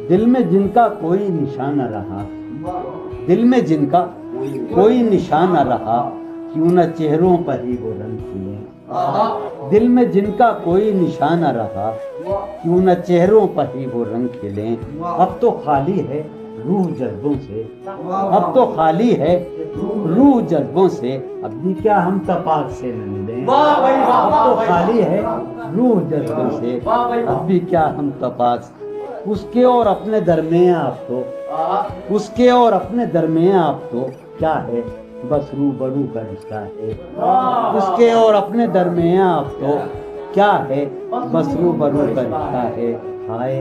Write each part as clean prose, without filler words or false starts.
دل میں جن کا کوئی نشان نہ رہا، دل میں جن کا کوئی نشان نہ رہا، کیوں نہ چہروں پر ہی وہ رنگ کھلے۔ دل میں جن کا کوئی نشان نہ رہا، کیوں نہ چہروں پر ہی وہ رنگ کھلیں۔ اب تو خالی ہے روح جذبوں سے، اب تو خالی ہے روح جذبوں سے، اب بھی کیا ہم تپاک سے نہ ملیں۔ اب تو خالی ہے روح جذبوں سے، اب بھی کیا ہم تپاک سے۔ اس کے اور اپنے درمیان آپ تو، اس کے اور اپنے درمیان آپ تو کیا ہے، بس روبرو کا رشتہ ہے۔ اس کے اور اپنے درمیان آپ تو کیا ہے، بس روبرو کا رشتہ ہے۔ ہائے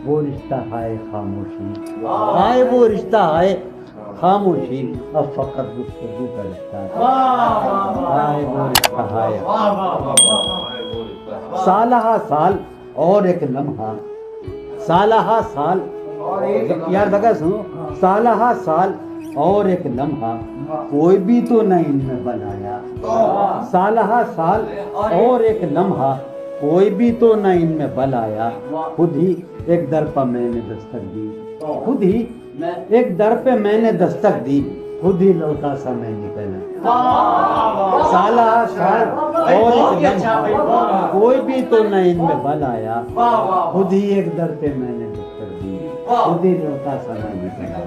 وہ رشتہ ہائے خاموشی، ہائے وہ رشتہ ہائے خاموشی، اب فقط گفتگو کا رشتہ ہے۔ ہائے وہ رشتہ ہائے، سالہ سال اور ایک لمحہ، سالہ سال، یار بگا سنو، سالہ سال اور ایک لمحہ، کوئی بھی تو نہ ان میں بلایا۔ سالہ سال اور ایک لمحہ، کوئی بھی تو نہ ان میں بلایا، خود ہی ایک در پر میں نے دستک دی، خود ہی ایک در پہ میں نے دستک دی، خود ہی لوٹا سا میں نکلا۔ سالہ سال اور ایک لمحہ، کوئی بھی تو نہ ان میں بلایا، خود ہی ایک در پہ میں نے دستک دی، خود ہی لوٹا سا میں نکلا۔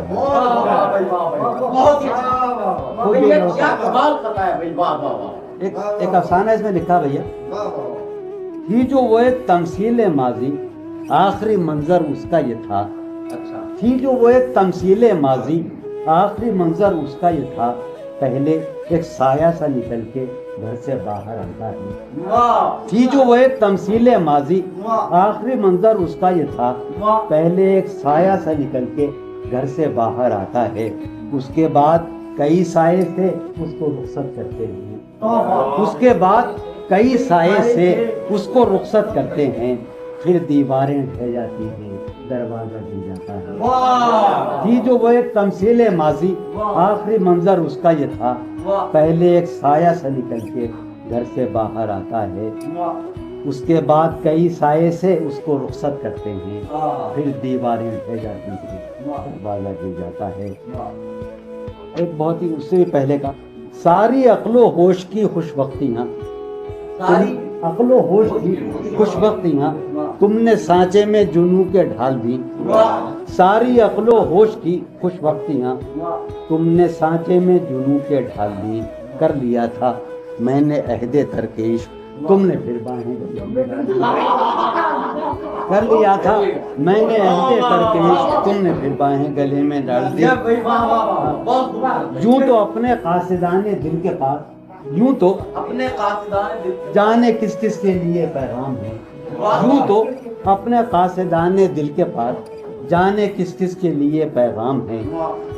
ایک افسانہ اس میں لکھا بھیا، تھی جو وہ ایک تمثیل ماضی، آخری منظر اس کا یہ تھا۔ تھی جو وہ ایک تمثیل ماضی، آخری منظر اس کا یہ تھا، پہلے ایک سایہ سا نکل کے گھر سے باہر آتا ہے۔ تھی جو وہ ایک تمثیل ماضی، آخری منظر اس کا یہ تھا، پہلے ایک سایہ سا نکل کے گھر سے باہر آتا ہے، اس کے بعد کئی سائے سے اس کو رخصت کرتے ہیں، اس کے بعد کئی سائے سے اس کو رخصت کرتے ہیں، پھر دیواریں ڈھہ جاتی ہیں، دروازہ ڈھل جاتا ہے۔ تھی جو وہ ایک تمثیل ماضی، آخری منظر اس کا یہ تھا، پہلے ایک سایہ سے نکل کے گھر سے باہر آتا ہے، اس کے بعد کئی سائے سے اس کو رخصت کرتے ہیں، پھر دیواریں ڈھہ جاتی ہیں، دروازہ ڈھل جاتا ہے۔ ایک بہت ہی اس سے بھی پہلے کا، ساری عقل و ہوش کی خوش بختیاں، عقل و ہوش کی خوش بختیاں تم نے سانچے میں جنوں کے ڈھال دی۔ ساری عقل و ہوش کی خوش بختیاں تم نے سانچے میں جنوں کے ڈھال دی، کر لیا تھا میں نے عہد ترک عشق، تم نے پھر باہیں کر لیا تھا میں نے عہد ترک عشق، تم نے پھر باہیں گلے میں ڈال دی۔ یوں تو اپنے قاصدان دل کے پاس، یوں تو اپنے قاصدان دل جانے کس کس کے لیے پیغام ہے، یوں تو اپنے قاصدان دل کے پاس جانے کس کس کے لیے پیغام ہیں،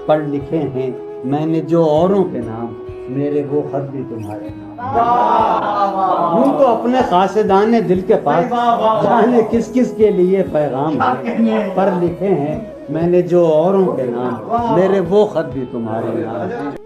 پڑھ لکھے ہیں میں نے جو اوروں کے نام، میرے وہ خط بھی تمہارے نام۔ یوں تو اپنے قاصدان دل کے پاس جانے کس کس کے لیے پیغام ہے، پڑھ لکھے ہیں میں نے جو اوروں کے نام، میرے وہ خط بھی تمہارے نام۔